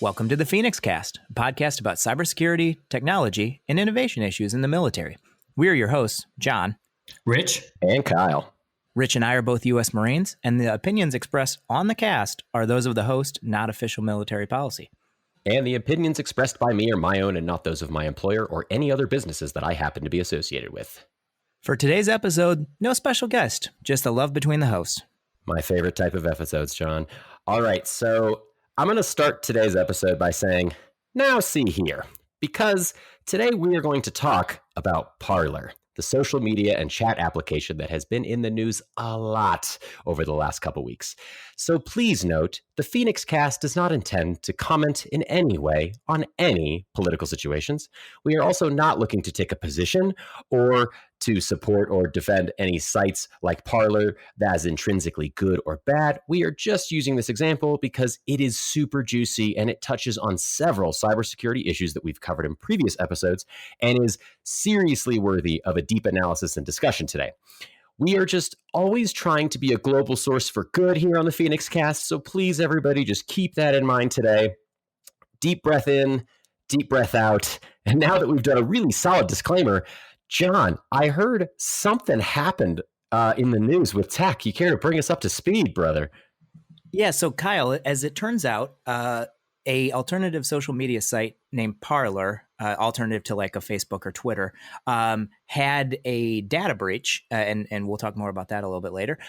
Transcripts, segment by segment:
Welcome to the Phoenix Cast, a podcast about cybersecurity, technology, and innovation issues in the military. We are your hosts, John, Rich, and Kyle. Rich and I are both U.S. Marines, and the opinions expressed on the cast are those of the host, not official military policy. And the opinions expressed by me are my own and not those of my employer or any other businesses that I happen to be associated with. For today's episode, no special guest, just the love between the hosts. My favorite type of episodes, John. All right, so I'm going to start today's episode by saying, now see here, because today we are going to talk about Parler, the social media and chat application that has been in the news a lot over the last couple weeks. So please note, the Phoenix Cast does not intend to comment in any way on any political situations. We are also not looking to take a position or to support or defend any sites like Parler that is intrinsically good or bad. We are just using this example because it is super juicy and it touches on several cybersecurity issues that we've covered in previous episodes and is seriously worthy of a deep analysis and discussion today. We are just always trying to be a global source for good here on the Phoenix Cast, so please, everybody, just keep that in mind today. Deep breath in, deep breath out. And now that we've done a really solid disclaimer, John, I heard something happened in the news with tech. You care to bring us up to speed, brother? Yeah, so Kyle, as it turns out, a alternative social media site named Parler, alternative to like a Facebook or Twitter, had a data breach, and we'll talk more about that a little bit later.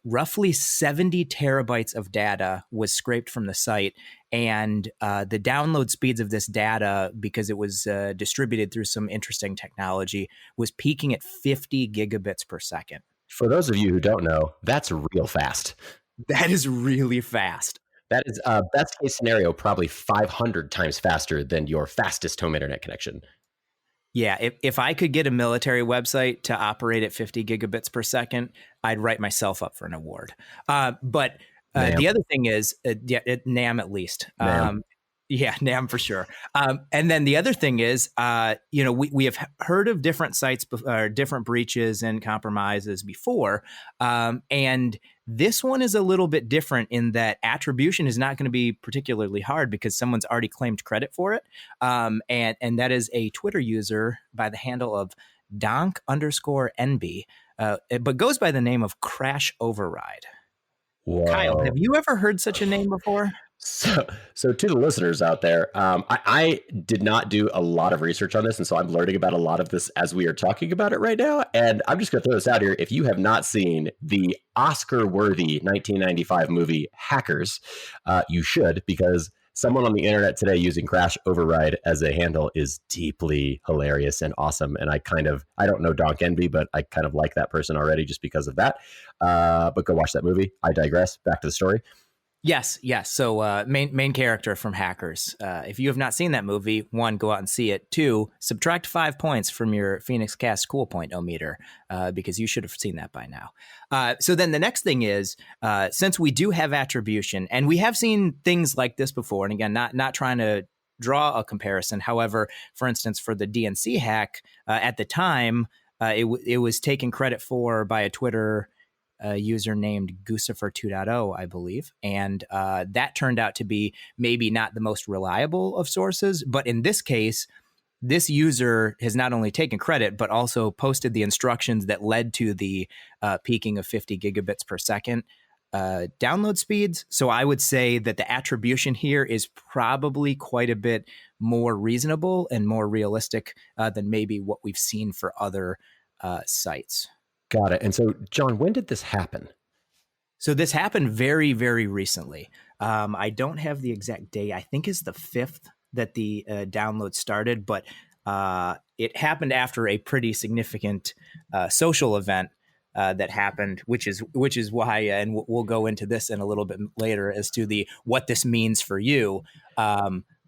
Roughly 70 terabytes of data was scraped from the site, and the download speeds of this data, because it was distributed through some interesting technology, was peaking at 50 gigabits per second. For those of you who don't know, that's real fast. That is really fast. That is best case scenario, probably 500 times faster than your fastest home internet connection. Yeah, if I could get a military website to operate at 50 gigabits per second, I'd write myself up for an award. But the other thing is, NAM at least. NAM. Yeah, NAM for sure. And then the other thing is, we have heard of different sites, different breaches and compromises before. And this one is a little bit different in that attribution is not going to be particularly hard because someone's already claimed credit for it. And that is a Twitter user by the handle of donk_NB, but goes by the name of Crash Override. Whoa. Kyle, have you ever heard such a name before? So to the listeners out there, I did not do a lot of research on this, and so I'm learning about a lot of this as we are talking about it right now. And I'm just going to throw this out here. If you have not seen the Oscar-worthy 1995 movie Hackers, you should, because someone on the internet today using Crash Override as a handle is deeply hilarious and awesome. And I don't know Donk Envy, but I kind of like that person already just because of that. But go watch that movie. I digress. Back to the story. Yes. So main character from Hackers. If you have not seen that movie, 1, go out and see it. 2, subtract 5 points from your Phoenix Cast cool point-o-meter because you should have seen that by now. So then the next thing is, since we do have attribution, and we have seen things like this before, and again, not trying to draw a comparison. However, for instance, for the DNC hack, at the time, it was taken credit for by a Twitter user named Guccifer 2.0, I believe. And that turned out to be maybe not the most reliable of sources. But in this case, this user has not only taken credit, but also posted the instructions that led to the peaking of 50 gigabits per second download speeds. So I would say that the attribution here is probably quite a bit more reasonable and more realistic than maybe what we've seen for other sites. Got it. And so, John, when did this happen? So this happened very, very recently. I don't have the exact day. I think it's the 5th that the download started, but it happened after a pretty significant social event that happened, which is why, and we'll go into this in a little bit later as to what this means for you.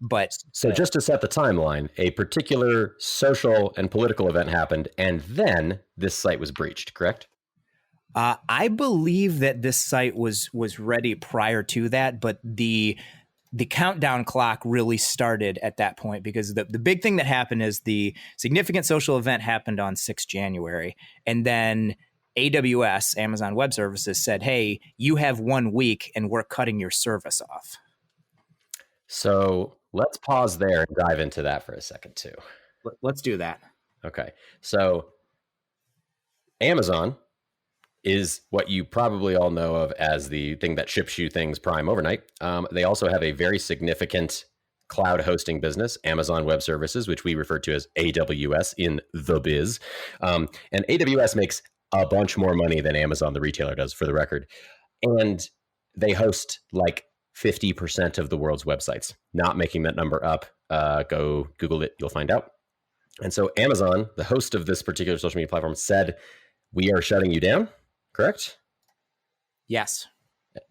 But just to set the timeline, a particular social and political event happened, and then this site was breached, correct? I believe that this site was ready prior to that, but the countdown clock really started at that point because the big thing that happened is the significant social event happened on 6 January, and then AWS, Amazon Web Services, said, hey, you have 1 week and we're cutting your service off. So let's pause there and dive into that for a second too. Let's do that. Okay. So Amazon is what you probably all know of as the thing that ships you things Prime overnight. They also have a very significant cloud hosting business, Amazon Web Services, which we refer to as AWS in the biz. And AWS makes a bunch more money than Amazon, the retailer, does, for the record. And they host like 50% of the world's websites. Not making that number up. Go Google it, you'll find out. And so Amazon, the host of this particular social media platform, said, we are shutting you down, correct? Yes.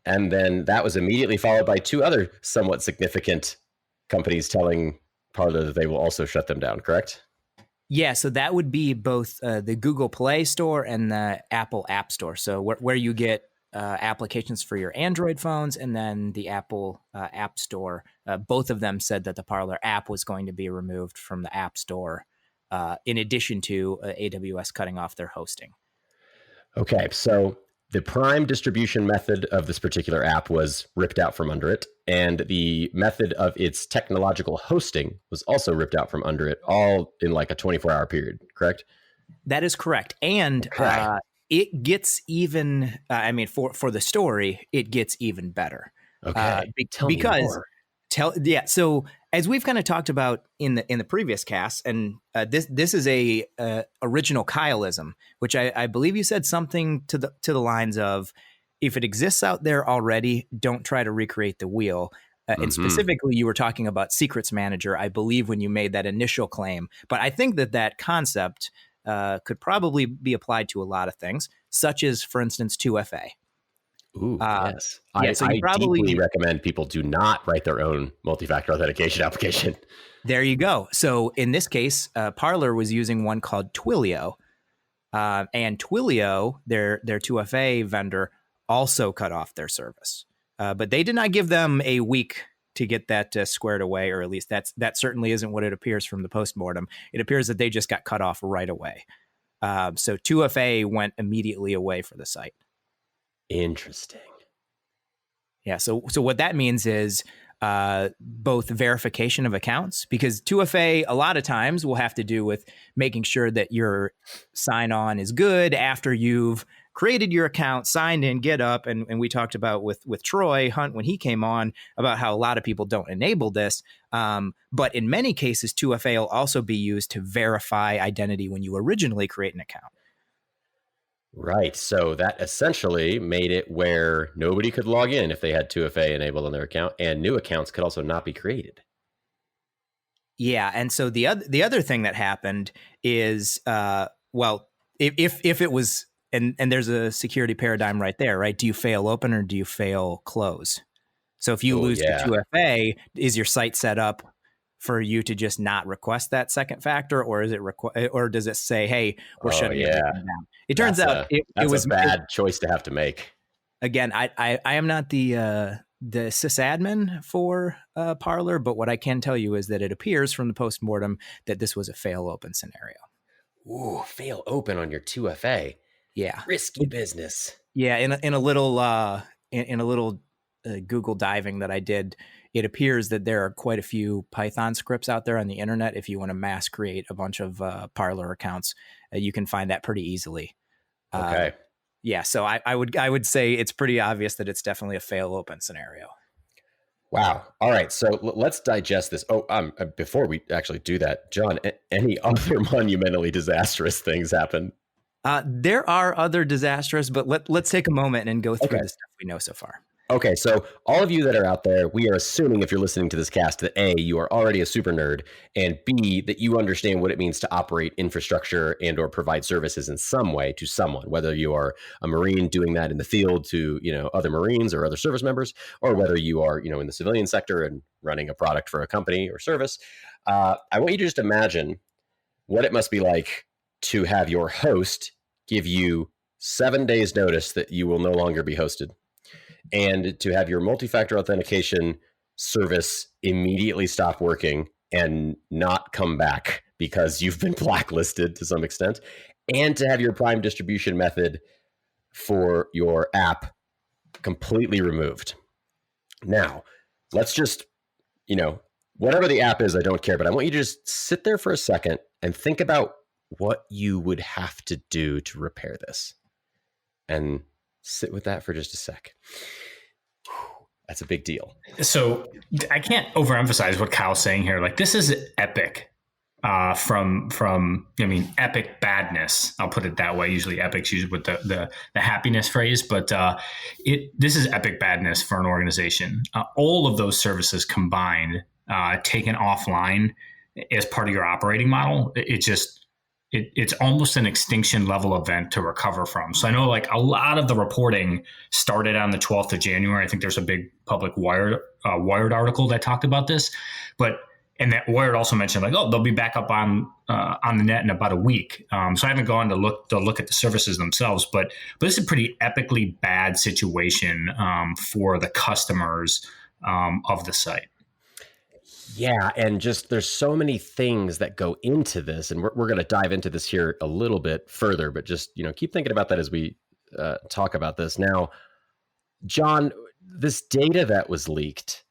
And then that was immediately followed by two other somewhat significant companies telling Parler that they will also shut them down, correct? Yeah, so that would be both the Google Play Store and the Apple App Store. So where you get applications for your Android phones, and then the Apple App Store. Both of them said that the Parler app was going to be removed from the App Store, in addition to AWS cutting off their hosting. Okay, so the prime distribution method of this particular app was ripped out from under it, and the method of its technological hosting was also ripped out from under it, all in like a 24-hour period, correct? That is correct. And it gets even, for the story, it gets even better. Okay, tell me more. So as we've kind of talked about in the previous cast, and this is a original Kyleism, which I believe you said something to the lines of, if it exists out there already, don't try to recreate the wheel. And specifically, you were talking about Secrets Manager, I believe, when you made that initial claim. But I think that concept could probably be applied to a lot of things, such as, for instance, 2FA. Ooh, yes. So I deeply recommend people do not write their own multi-factor authentication application. There you go. So in this case, Parler was using one called Twilio. And Twilio, their 2FA vendor, also cut off their service. But they did not give them a week to get that squared away, or at least that certainly isn't what it appears from the postmortem. It appears that they just got cut off right away. So 2FA went immediately away for the site. Interesting. Yeah. So what that means is both verification of accounts, because 2FA a lot of times will have to do with making sure that your sign on is good after you've created your account, signed in, get up. And we talked about with Troy Hunt when he came on about how a lot of people don't enable this. But in many cases, 2FA will also be used to verify identity when you originally create an account. Right. So that essentially made it where nobody could log in if they had 2FA enabled on their account, and new accounts could also not be created. Yeah. And so the other thing that happened is, if it was, and there's a security paradigm right there, right? Do you fail open or do you fail close? So if you lose to 2FA, is your site set up for you to just not request that second factor, or is it or does it say, "Hey, we're shutting everything down"? It turns out it was a bad choice to have to make. Again, I am not the sysadmin for Parler, but what I can tell you is that it appears from the postmortem that this was a fail open scenario. Ooh, fail open on your 2FA. Yeah, risky business. Yeah, in a little Google diving that I did, it appears that there are quite a few Python scripts out there on the internet. If you want to mass create a bunch of Parler accounts, you can find that pretty easily. Okay. Yeah, so I would say it's pretty obvious that it's definitely a fail open scenario. Wow. All right. So let's digest this. Before we actually do that, John, any other monumentally disastrous things happen? There are other disastrous, but let's take a moment and go through the stuff we know so far. Okay, so all of you that are out there, we are assuming if you're listening to this cast that A, you are already a super nerd, and B, that you understand what it means to operate infrastructure and or provide services in some way to someone, whether you are a Marine doing that in the field to, other Marines or other service members, or whether you are, in the civilian sector and running a product for a company or service. I want you to just imagine what it must be like to have your host give you 7 days notice that you will no longer be hosted, and to have your multi-factor authentication service immediately stop working and not come back because you've been blacklisted to some extent, and to have your prime distribution method for your app completely removed. Now, let's just you know, whatever the app is, I don't care, but I want you to just sit there for a second and think about what you would have to do to repair this, and sit with that for just a sec. That's a big deal. So I can't overemphasize what Kyle's saying here. Like, this is epic. From epic badness. I'll put it that way. Usually epic's used with the happiness phrase, but this is epic badness for an organization. All of those services combined, taken offline as part of your operating model, it's almost an extinction level event to recover from. So I know like a lot of the reporting started on the 12th of January. I think there's a big public Wired article that talked about this, and that Wired also mentioned like, oh, they'll be back up on the net in about a week. So I haven't gone to look at the services themselves, but this is a pretty epically bad situation for the customers of the site. Yeah, and just there's so many things that go into this, and we're going to dive into this here a little bit further, but just keep thinking about that as we talk about this. Now, John, this data that was leaked,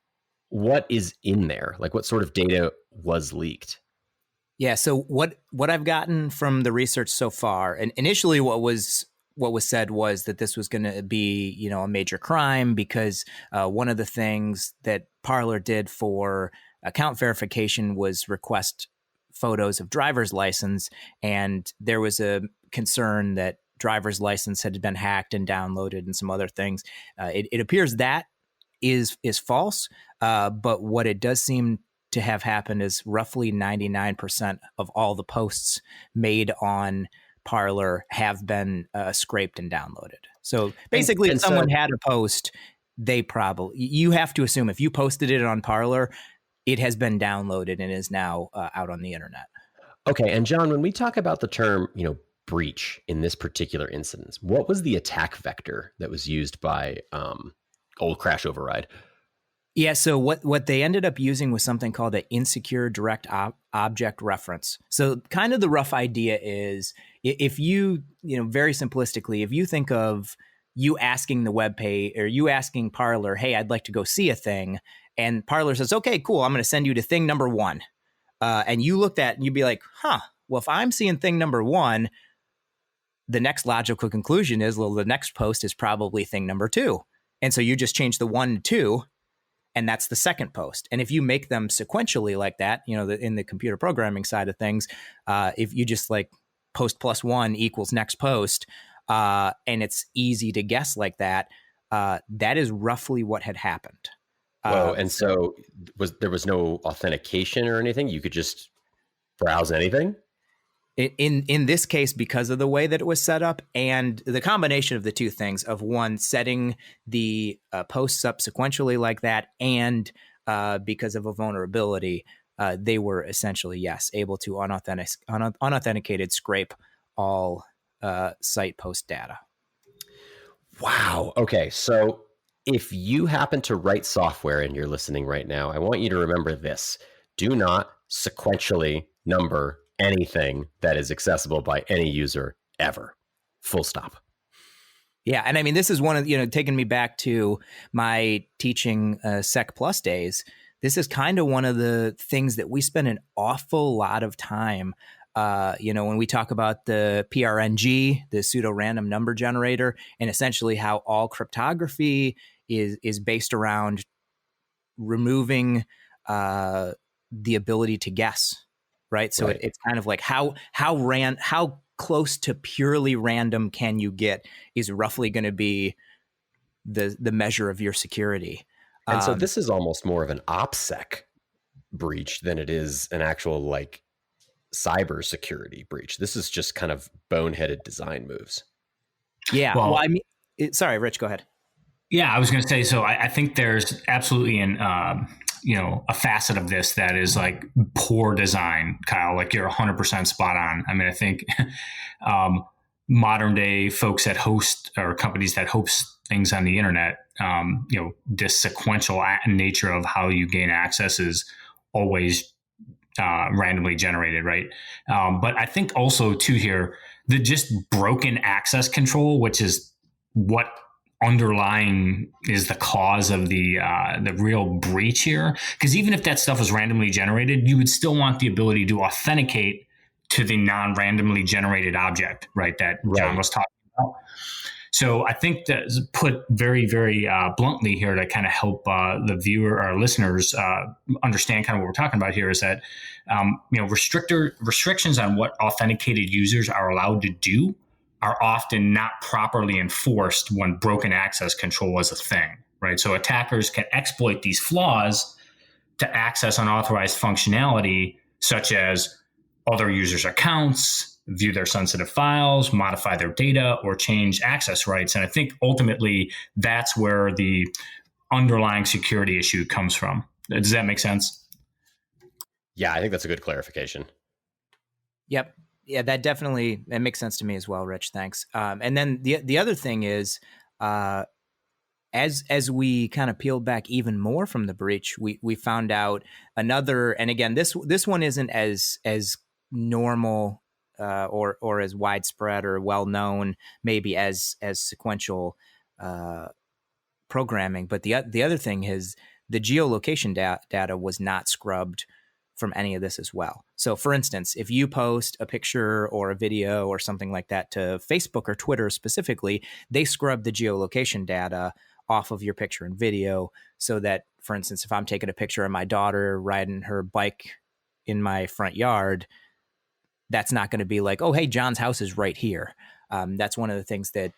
what is in there? Like, what sort of data was leaked? Yeah, so what I've gotten from the research so far, and initially what was said was that this was going to be a major crime because one of the things that Parler did for account verification was request photos of driver's license, and there was a concern that driver's license had been hacked and downloaded and some other things. It appears that is false, but what it does seem to have happened is roughly 99% of all the posts made on Parler have been scraped and downloaded. So basically, if someone had a post, you have to assume if you posted it on Parler, it has been downloaded and is now out on the internet. Okay, and John, when we talk about the term, breach in this particular instance, what was the attack vector that was used by old Crash Override? Yeah, so what they ended up using was something called an insecure direct object reference. So kind of the rough idea is if you very simplistically, if you think of you asking the web page or you asking Parler, hey, I'd like to go see a thing. And Parler says, okay, cool, I'm going to send you to thing number 1. And you looked at and you'd be like, well, if I'm seeing thing number 1, the next logical conclusion is, well, the next post is probably thing number 2. And so you just change the 1 to 2, and that's the second post. And if you make them sequentially like that, in the computer programming side of things, if you just like post plus 1 equals next post, and it's easy to guess like that, that is roughly what had happened. Whoa, and so there was no authentication or anything? You could just browse anything? In this case, because of the way that it was set up and the combination of the two things of one, setting the posts up sequentially like that, and because of a vulnerability, they were essentially, yes, able to unauthenticated scrape all site post data. Wow. Okay, so if you happen to write software and you're listening right now, I want you to remember this. Do not sequentially number anything that is accessible by any user ever. Full stop. Yeah. And I mean, this is one of, taking me back to my teaching Sec Plus days. This is kind of one of the things that we spend an awful lot of time when we talk about the PRNG, the pseudo random number generator, and essentially how all cryptography is based around removing the ability to guess, right? So right. It's kind of like how close to purely random can you get is roughly going to be the measure of your security. And so this is almost more of an OPSEC breach than it is an actual like cyber security breach. This is just kind of boneheaded design moves. Yeah. Well, I mean, sorry, Rich, go ahead. Yeah, I was going to say, so I think there's absolutely a facet of this that is like poor design, Kyle. Like you're 100% spot on. I mean, I think modern day folks that host or companies that host things on the internet, this sequential nature of how you gain access is always randomly generated, right? But I think also too here, the just broken access control, which is what underlying is the cause of the real breach here. Because even if that stuff was randomly generated, you would still want the ability to authenticate to the non-randomly generated object, right? That John was talking about. So I think that put very, very bluntly here to kind of help the viewer or listeners understand kind of what we're talking about here is that restrictions on what authenticated users are allowed to do are often not properly enforced when broken access control is a thing, right? So attackers can exploit these flaws to access unauthorized functionality, such as other users' accounts, view their sensitive files, modify their data, or change access rights. And I think ultimately that's where the underlying security issue comes from. Does that make sense? Yeah, I think that's a good clarification. Yep. Yeah, that makes sense to me as well, Rich. Thanks. And then the other thing is, as we kind of peeled back even more from the breach, we found out another. And again, this one isn't as normal or as widespread or well known, maybe as sequential programming. But the other thing is the geolocation data was not scrubbed from any of this as well. So for instance, if you post a picture or a video or something like that to Facebook or Twitter specifically, they scrub the geolocation data off of your picture and video so that, for instance, if I'm taking a picture of my daughter riding her bike in my front yard, that's not going to be like, oh, hey, John's house is right here. That's one of the things that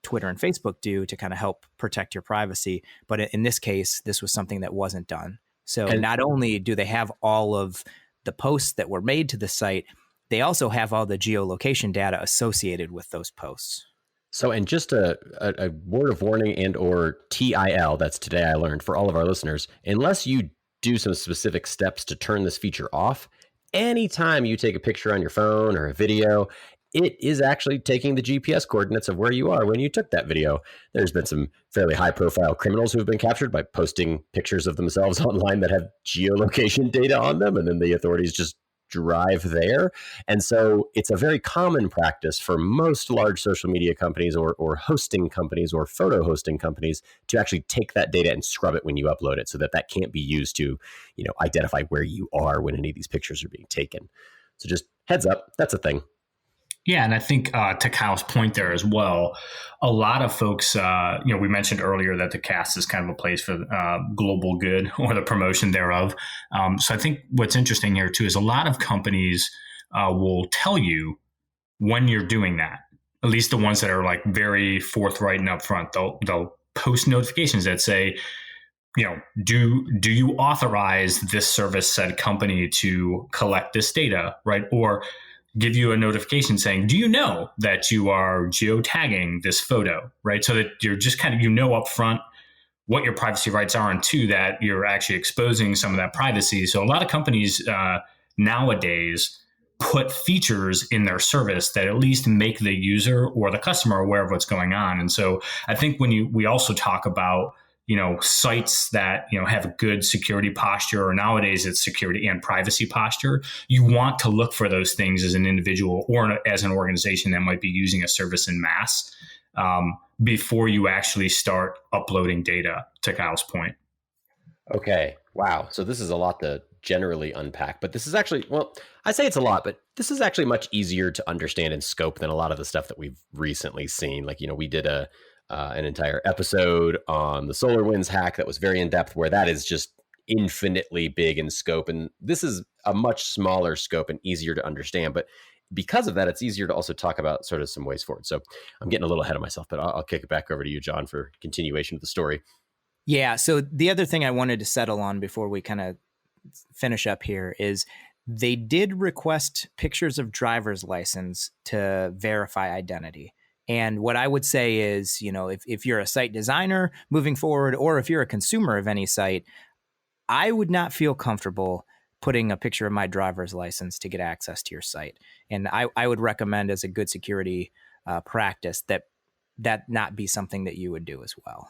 Twitter and Facebook do to kind of help protect your privacy. But in this case, this was something that wasn't done. So not only do they have all of the posts that were made to the site, they also have all the geolocation data associated with those posts. So, and just a word of warning and or TIL, that's today I learned for all of our listeners, unless you do some specific steps to turn this feature off, anytime you take a picture on your phone or a video, it is actually taking the GPS coordinates of where you are when you took that video. There's been some fairly high profile criminals who have been captured by posting pictures of themselves online that have geolocation data on them, and then the authorities just drive there. And so it's a very common practice for most large social media companies or hosting companies or photo hosting companies to actually take that data and scrub it when you upload it so that that can't be used to, identify where you are when any of these pictures are being taken. So just heads up, that's a thing. Yeah, and I think to Kyle's point there as well, a lot of folks, we mentioned earlier that the cast is kind of a place for global good or the promotion thereof. So I think what's interesting here too is a lot of companies will tell you when you're doing that. At least the ones that are like very forthright and upfront, they'll post notifications that say, do you authorize this service said company to collect this data, right? Or give you a notification saying, do you know that you are geotagging this photo, right? So that you're just kind of, up front what your privacy rights are, and two, that you're actually exposing some of that privacy. So a lot of companies nowadays put features in their service that at least make the user or the customer aware of what's going on. And so I think when we also talk about sites that, have a good security posture, or nowadays it's security and privacy posture, you want to look for those things as an individual or as an organization that might be using a service in mass before you actually start uploading data, to Kyle's point. Okay. Wow. So this is a lot to generally unpack, but this is actually, well, I say it's a lot, but this is actually much easier to understand and scope than a lot of the stuff that we've recently seen. Like, we did an entire episode on the SolarWinds hack that was very in depth, where that is just infinitely big in scope. And this is a much smaller scope and easier to understand. But because of that, it's easier to also talk about sort of some ways forward. So I'm getting a little ahead of myself, but I'll kick it back over to you, John, for continuation of the story. Yeah. So the other thing I wanted to settle on before we kind of finish up here is they did request pictures of driver's license to verify identity. And what I would say is, if you're a site designer moving forward, or if you're a consumer of any site, I would not feel comfortable putting a picture of my driver's license to get access to your site. And I would recommend, as a good security practice, that not be something that you would do as well.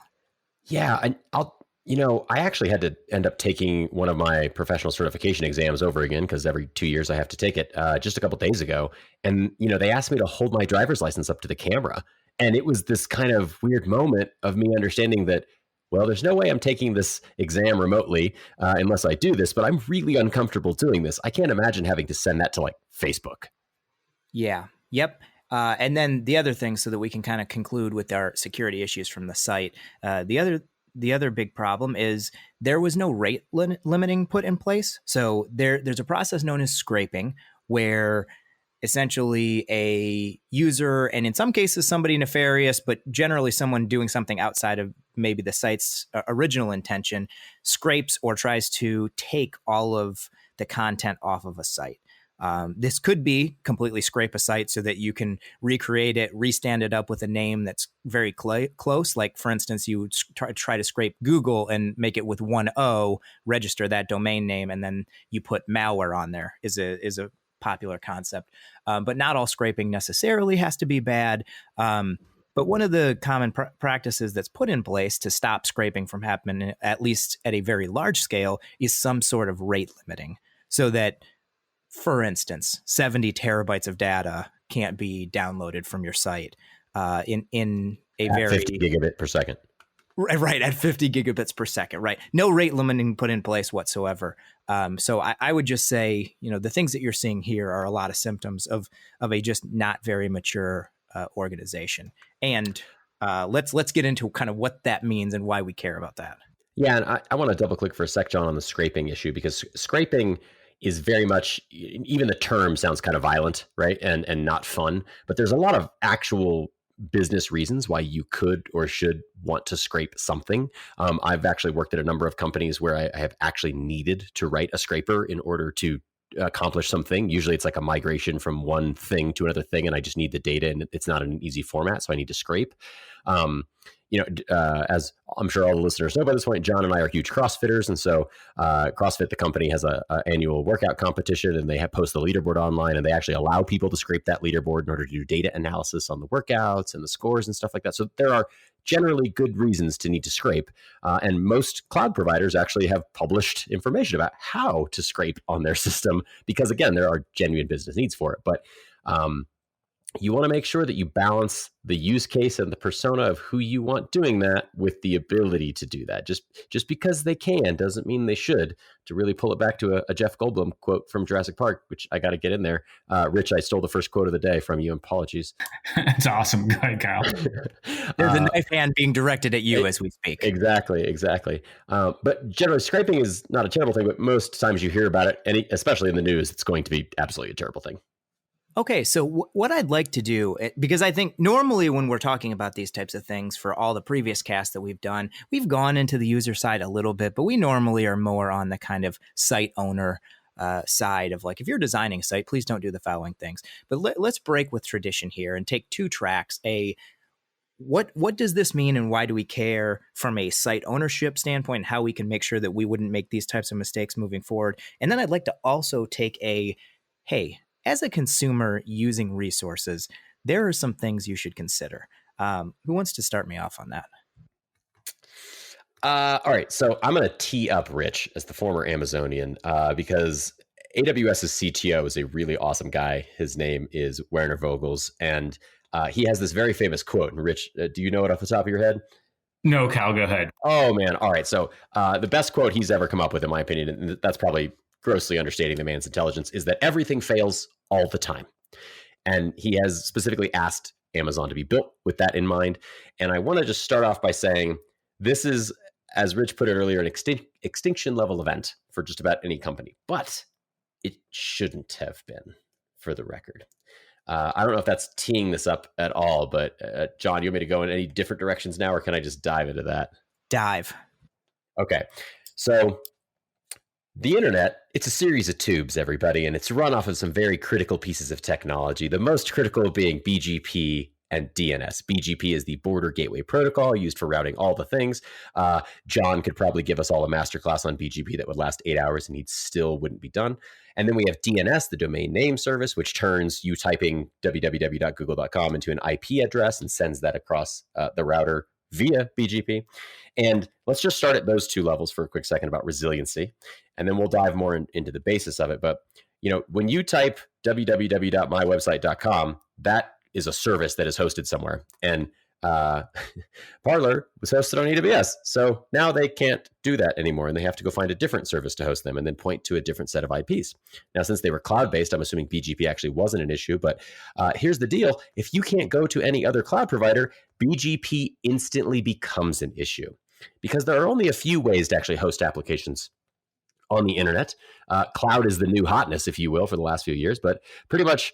Yeah, I actually had to end up taking one of my professional certification exams over again, because every 2 years I have to take it, just a couple of days ago. And, they asked me to hold my driver's license up to the camera. And it was this kind of weird moment of me understanding that, well, there's no way I'm taking this exam remotely unless I do this, but I'm really uncomfortable doing this. I can't imagine having to send that to like Facebook. Yeah. Yep. And then the other thing, so that we can kind of conclude with our security issues from the site, the other big problem is there was no rate limiting put in place. So there's a process known as scraping, where essentially a user, and in some cases somebody nefarious, but generally someone doing something outside of maybe the site's original intention, scrapes or tries to take all of the content off of a site. This could be completely scrape a site so that you can recreate it, restand it up with a name that's very close. Like, for instance, you try to scrape Google and make it with one O, register that domain name, and then you put malware on there is a popular concept. But not all scraping necessarily has to be bad. But one of the common practices that's put in place to stop scraping from happening, at least at a very large scale, is some sort of rate limiting, so that, for instance, 70 terabytes of data can't be downloaded from your site in a at very 50 gigabit per second. Right, at 50 gigabits per second, right? No rate limiting put in place whatsoever. So I would just say, the things that you're seeing here are a lot of symptoms of a just not very mature organization. And let's get into kind of what that means and why we care about that. Yeah, and I want to double click for a sec, John, on the scraping issue, because scraping is very much, even the term sounds kind of violent, right? And not fun, but there's a lot of actual business reasons why you could or should want to scrape something. I've actually worked at a number of companies where I have actually needed to write a scraper in order to accomplish something. Usually it's like a migration from one thing to another thing, and I just need the data, and it's not in an easy format, so I need to scrape. As I'm sure all the listeners know by this point, John and I are huge CrossFitters. And so CrossFit, the company, has a annual workout competition, and they post the leaderboard online, and they actually allow people to scrape that leaderboard in order to do data analysis on the workouts and the scores and stuff like that. So there are generally good reasons to need to scrape. And most cloud providers actually have published information about how to scrape on their system, because, again, there are genuine business needs for it. But you want to make sure that you balance the use case and the persona of who you want doing that with the ability to do that. Just because they can doesn't mean they should. To really pull it back to a Jeff Goldblum quote from Jurassic Park, which I got to get in there. Rich, I stole the first quote of the day from you. Apologies. It's awesome. Go ahead, Kyle. There's a knife hand being directed at you as we speak. Exactly. But generally, scraping is not a terrible thing, but most times you hear about it, and especially in the news, it's going to be absolutely a terrible thing. Okay, so what I'd like to do, because I think normally when we're talking about these types of things for all the previous casts that we've done, we've gone into the user side a little bit, but we normally are more on the kind of site owner side of, like, if you're designing a site, please don't do the following things. But let's break with tradition here and take two tracks. What does this mean, and why do we care from a site ownership standpoint, and how we can make sure that we wouldn't make these types of mistakes moving forward? And then I'd like to also take hey, as a consumer using resources, there are some things you should consider. Who wants to start me off on that? All right. So I'm going to tee up Rich as the former Amazonian because AWS's CTO is a really awesome guy. His name is Werner Vogels, and he has this very famous quote. And Rich, do you know it off the top of your head? No, Cal, go ahead. Oh, man. All right. So the best quote he's ever come up with, in my opinion, and that's probably grossly understating the man's intelligence, is that everything fails all the time. And he has specifically asked Amazon to be built with that in mind. And I want to just start off by saying this is, as Rich put it earlier, an extinction level event for just about any company, but it shouldn't have been, for the record. I don't know if that's teeing this up at all, but John, you want me to go in any different directions now, or can I just dive into that? Dive. Okay. So the internet, it's a series of tubes, everybody, and it's run off of some very critical pieces of technology, the most critical being BGP and DNS. BGP is the Border Gateway Protocol, used for routing all the things. John could probably give us all a masterclass on BGP that would last 8 hours, and he still wouldn't be done. And then we have DNS, the domain name service, which turns you typing www.google.com into an IP address and sends that across the router via BGP. And let's just start at those two levels for a quick second about resiliency, and then we'll dive more into the basis of it. But when you type www.mywebsite.com, that is a service that is hosted somewhere. And Parler was hosted on AWS. So now they can't do that anymore, and they have to go find a different service to host them and then point to a different set of IPs. Now, since they were cloud-based, I'm assuming BGP actually wasn't an issue, but here's the deal. If you can't go to any other cloud provider, BGP instantly becomes an issue because there are only a few ways to actually host applications on the internet. Cloud is the new hotness, if you will, for the last few years, but pretty much,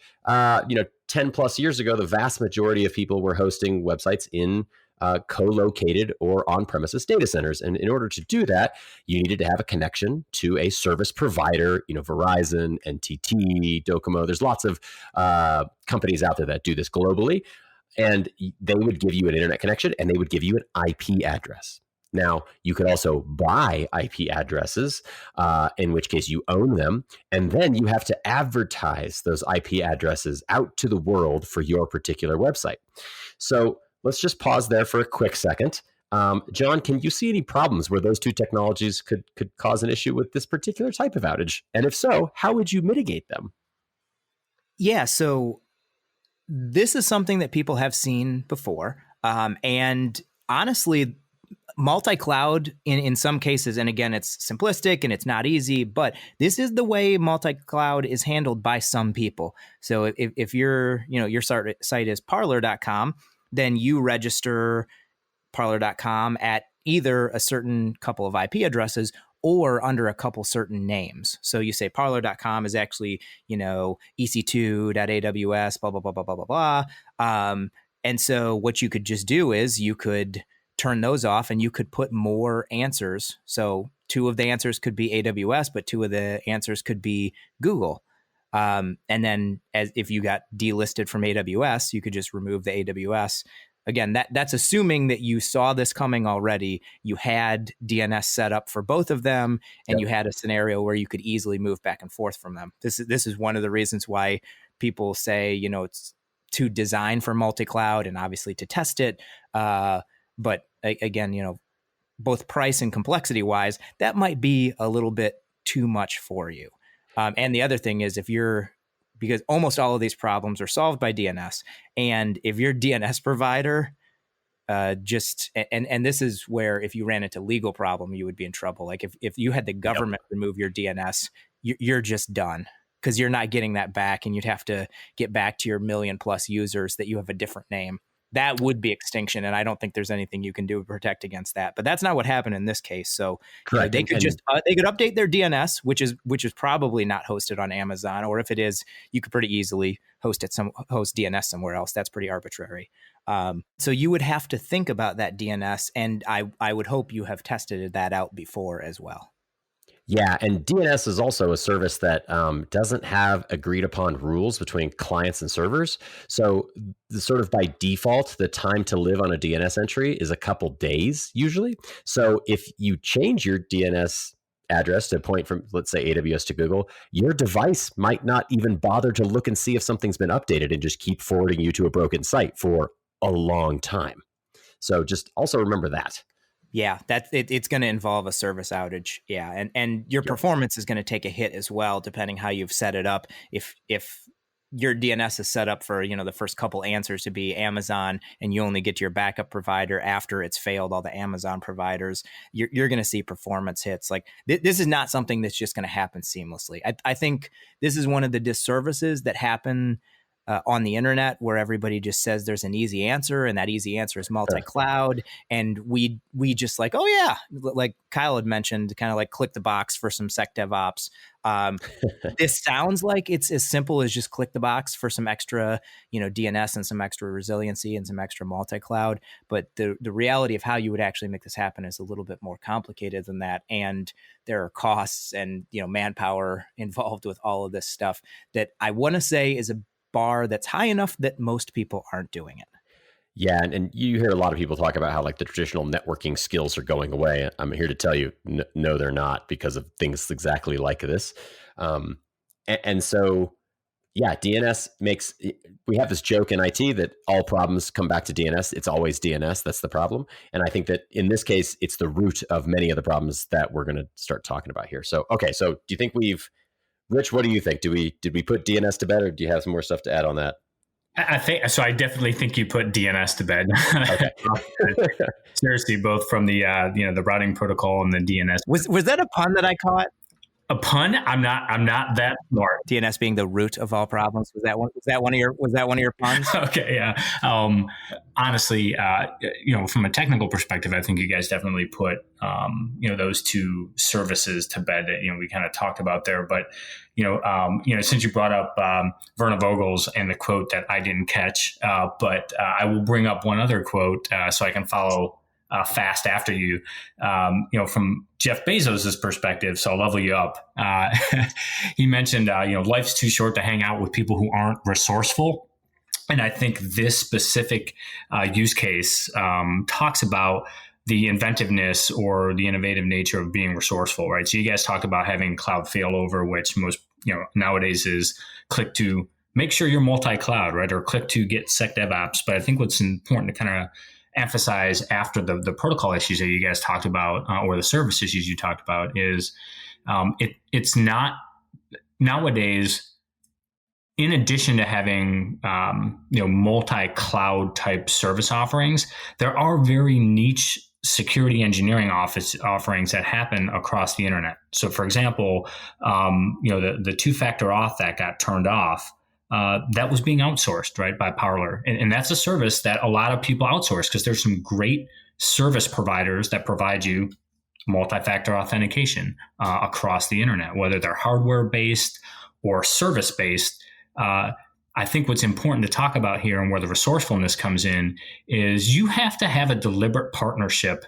10 plus years ago, the vast majority of people were hosting websites in co-located or on-premises data centers. And in order to do that, you needed to have a connection to a service provider, Verizon, NTT, Docomo. There's lots of companies out there that do this globally. And they would give you an internet connection and they would give you an IP address. Now, you could also buy IP addresses, in which case you own them, and then you have to advertise those IP addresses out to the world for your particular website. So let's just pause there for a quick second. John, can you see any problems where those two technologies could cause an issue with this particular type of outage? And if so, how would you mitigate them? Yeah, so this is something that people have seen before. And honestly, multi-cloud in some cases, and again, it's simplistic and it's not easy, but this is the way multi-cloud is handled by some people. So if your site is parler.com, then you register parler.com at either a certain couple of IP addresses or under a couple certain names. So you say parler.com is actually, ec2.aws, blah, blah, blah, blah, blah, blah, blah. And so what you could just do is you could turn those off and you could put more answers. So 2 of the answers could be AWS, but 2 of the answers could be Google. And then if you got delisted from AWS, you could just remove the AWS. Again, that's assuming that you saw this coming already. You had DNS set up for both of them, and you had a scenario where you could easily move back and forth from them. This is one of the reasons why people say, it's to design for multi-cloud and obviously to test it. But again, both price and complexity wise, that might be a little bit too much for you. And the other thing is because almost all of these problems are solved by DNS. And if your DNS provider and this is where if you ran into legal problem, you would be in trouble. Like if you had the government remove your DNS, you're just done because you're not getting that back. And you'd have to get back to your 1 million+ users that you have a different name. That would be extinction, and I don't think there's anything you can do to protect against that. But that's not what happened in this case. So they could they could update their DNS, which is probably not hosted on Amazon, or if it is, you could pretty easily host DNS somewhere else. That's pretty arbitrary. So you would have to think about that DNS, and I would hope you have tested that out before as well. Yeah, and DNS is also a service that doesn't have agreed upon rules between clients and servers. So sort of by default, the time to live on a DNS entry is a couple days usually. So if you change your DNS address to point from, let's say, AWS to Google, your device might not even bother to look and see if something's been updated and just keep forwarding you to a broken site for a long time. So just also remember that. Yeah, it's going to involve a service outage. Yeah, and your performance is going to take a hit as well, depending how you've set it up. If your DNS is set up for the first couple answers to be Amazon, and you only get to your backup provider after it's failed all the Amazon providers, you're going to see performance hits. Like this is not something that's just going to happen seamlessly. I think this is one of the disservices that happen on the internet, where everybody just says there's an easy answer, and that easy answer is multi-cloud. And we just like, oh yeah, like Kyle had mentioned, kind of like click the box for some sec DevOps. This sounds like it's as simple as just click the box for some extra, DNS and some extra resiliency and some extra multi-cloud. But the reality of how you would actually make this happen is a little bit more complicated than that. And there are costs and, manpower involved with all of this stuff that I want to say is a bar that's high enough that most people aren't doing it. Yeah, and you hear a lot of people talk about how like the traditional networking skills are going away. I'm here to tell you, no, they're not, because of things exactly like this. And so, yeah, DNS we have this joke in IT that all problems come back to DNS. It's always DNS. That's the problem. And I think that in this case, it's the root of many of the problems that we're going to start talking about here. So, okay, so do you think Rich, what do you think? Did we put DNS to bed, or do you have some more stuff to add on that? I think so. I definitely think you put DNS to bed. Okay. Seriously, both from the the routing protocol and the DNS. Was that a pun that I caught? A pun? I'm not that smart. DNS being the root of all problems. Was that one of your puns? Okay, yeah. Honestly, from a technical perspective, I think you guys definitely put those two services to bed that we kind of talked about there. But since you brought up Werner Vogel's and the quote that I didn't catch, but I will bring up one other quote so I can follow fast after you, from Jeff Bezos' perspective. So I'll level you up. He mentioned, life's too short to hang out with people who aren't resourceful. And I think this specific use case talks about the inventiveness or the innovative nature of being resourceful, right? So you guys talked about having cloud failover, which most, nowadays is click to make sure you're multi-cloud, right? Or click to get SecDevOps. But I think what's important to kind of emphasize after the protocol issues that you guys talked about, or the service issues you talked about, is it's not nowadays. In addition to having multi-cloud type service offerings, there are very niche security engineering offerings that happen across the internet. So, for example, the two-factor auth that got turned off. That was being outsourced, right, by Parler. And that's a service that a lot of people outsource because there's some great service providers that provide you multi-factor authentication across the internet, whether they're hardware-based or service-based. I think what's important to talk about here and where the resourcefulness comes in is you have to have a deliberate partnership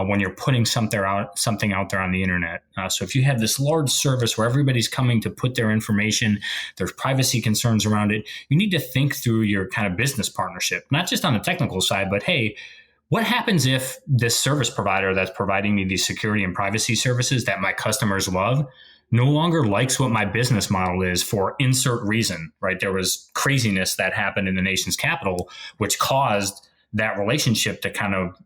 when you're putting something out there on the internet. So if you have this large service where everybody's coming to put their information, there's privacy concerns around it, you need to think through your kind of business partnership, not just on the technical side, but hey, what happens if this service provider that's providing me these security and privacy services that my customers love no longer likes what my business model is for insert reason, right? There was craziness that happened in the nation's capital, which caused that relationship to kind of,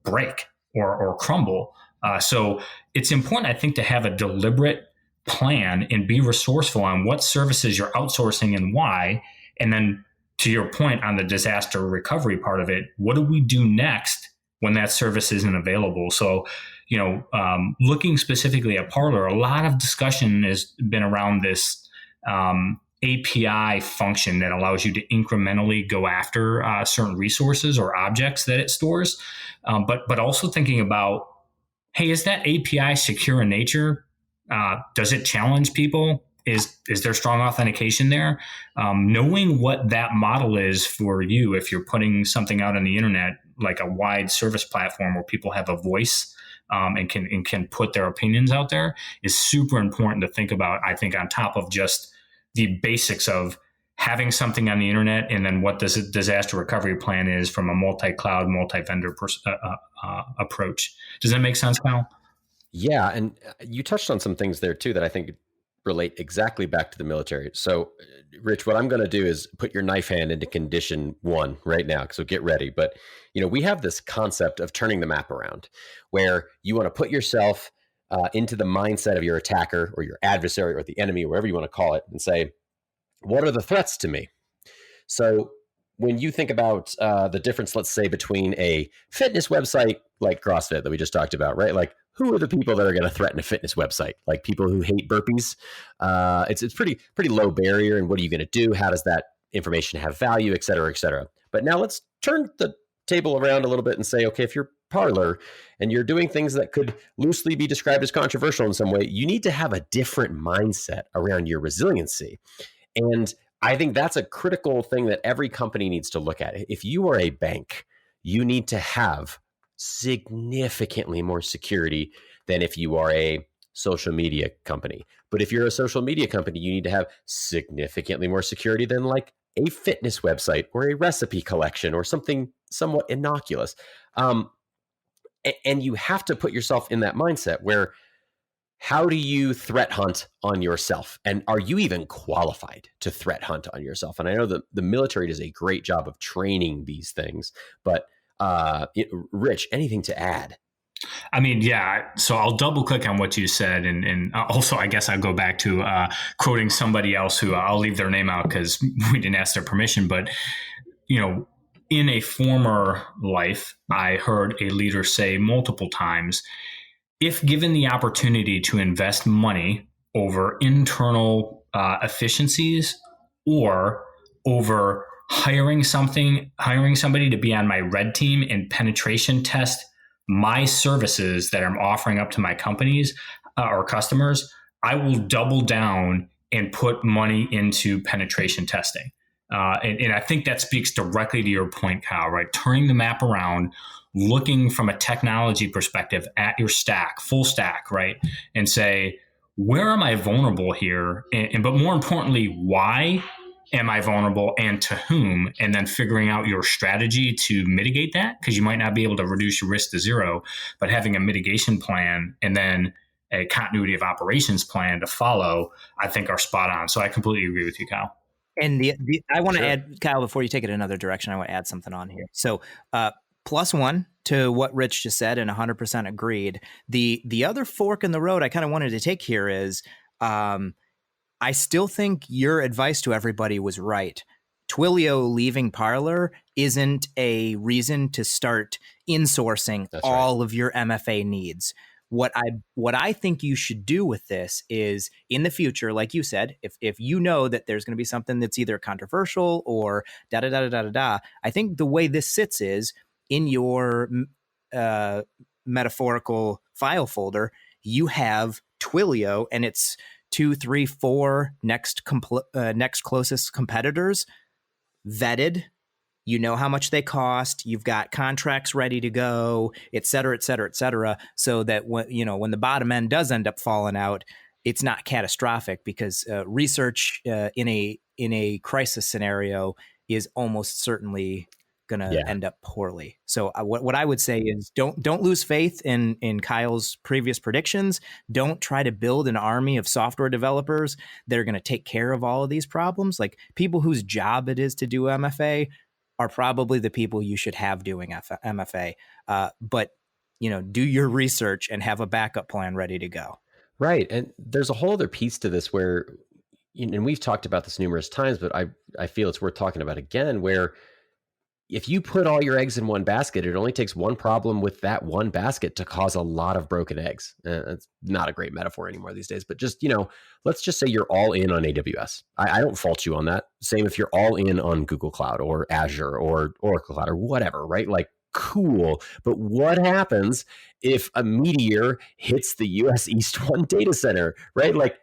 break or crumble. So it's important, I think, to have a deliberate plan and be resourceful on what services you're outsourcing and why. And then to your point on the disaster recovery part of it, what do we do next when that service isn't available? So, looking specifically at Parler, a lot of discussion has been around this API function that allows you to incrementally go after certain resources or objects that it stores. But also thinking about, hey, is that API secure in nature? Does it challenge people? Is there strong authentication there? Knowing what that model is for you, if you're putting something out on the internet, like a wide service platform where people have a voice and can put their opinions out there, is super important to think about, I think, on top of just the basics of having something on the internet and then what this disaster recovery plan is from a multi-cloud, multi-vendor approach. Does that make sense, Kyle? Yeah, and you touched on some things there too that I think relate exactly back to the military. So, Rich, what I'm going to do is put your knife hand into condition 1 right now. So get ready. But, we have this concept of turning the map around where you want to put yourself into the mindset of your attacker or your adversary or the enemy, wherever you want to call it, and say, what are the threats to me? So when you think about the difference, let's say, between a fitness website like CrossFit that we just talked about, right? Like, who are the people that are going to threaten a fitness website? Like people who hate burpees. It's pretty low barrier. And what are you going to do? How does that information have value, et cetera, et cetera? But now let's turn the table around a little bit and say, okay, if you're Parler and you're doing things that could loosely be described as controversial in some way, you need to have a different mindset around your resiliency. And I think that's a critical thing that every company needs to look at. If you are a bank, you need to have significantly more security than if you are a social media company. But if you're a social media company, you need to have significantly more security than like a fitness website or a recipe collection or something somewhat innocuous. And you have to put yourself in that mindset where, how do you threat hunt on yourself? And are you even qualified to threat hunt on yourself? And I know that the military does a great job of training these things, but Rich, anything to add? I mean, yeah. So I'll double click on what you said, and also I guess I'll go back to quoting somebody else who I'll leave their name out because we didn't ask their permission. But in a former life, I heard a leader say multiple times, if given the opportunity to invest money over internal efficiencies or over hiring somebody to be on my red team and penetration test my services that I'm offering up to my companies or customers, I will double down and put money into penetration testing. And I think that speaks directly to your point, Kyle, right? Turning the map around, looking from a technology perspective at your stack, full stack, right? And say, where am I vulnerable here? But more importantly, why am I vulnerable and to whom? And then figuring out your strategy to mitigate that, because you might not be able to reduce your risk to zero, but having a mitigation plan and then a continuity of operations plan to follow, I think are spot on. So I completely agree with you, Kyle. And I want to add, Kyle, before you take it another direction, I want to add something on here. So +1 to what Rich just said, and 100% agreed. The other fork in the road I kind of wanted to take here is I still think your advice to everybody was right. Twilio leaving Parler isn't a reason to start insourcing all of your MFA needs. What I think you should do with this is, in the future, like you said, if you know that there's going to be something that's either controversial or I think the way this sits is in your metaphorical file folder, you have Twilio and its 2, 3, 4 next closest competitors vetted. You know how much they cost. You've got contracts ready to go, et cetera, et cetera, et cetera. So that when the bottom end does end up falling out, it's not catastrophic, because research in a crisis scenario is almost certainly going to end up poorly. So what I would say is don't lose faith in Kyle's previous predictions. Don't try to build an army of software developers that are going to take care of all of these problems. Like, people whose job it is to do MFA are probably the people you should have doing MFA. But do your research and have a backup plan ready to go. Right. And there's a whole other piece to this where, and we've talked about this numerous times, but I feel it's worth talking about again, where if you put all your eggs in one basket, it only takes one problem with that one basket to cause a lot of broken eggs. It's not a great metaphor anymore these days, but just, let's just say you're all in on AWS. I don't fault you on that. Same if you're all in on Google Cloud or Azure or Oracle Cloud or whatever, right? Like, cool. But what happens if a meteor hits the US East 1 data center, right? Like,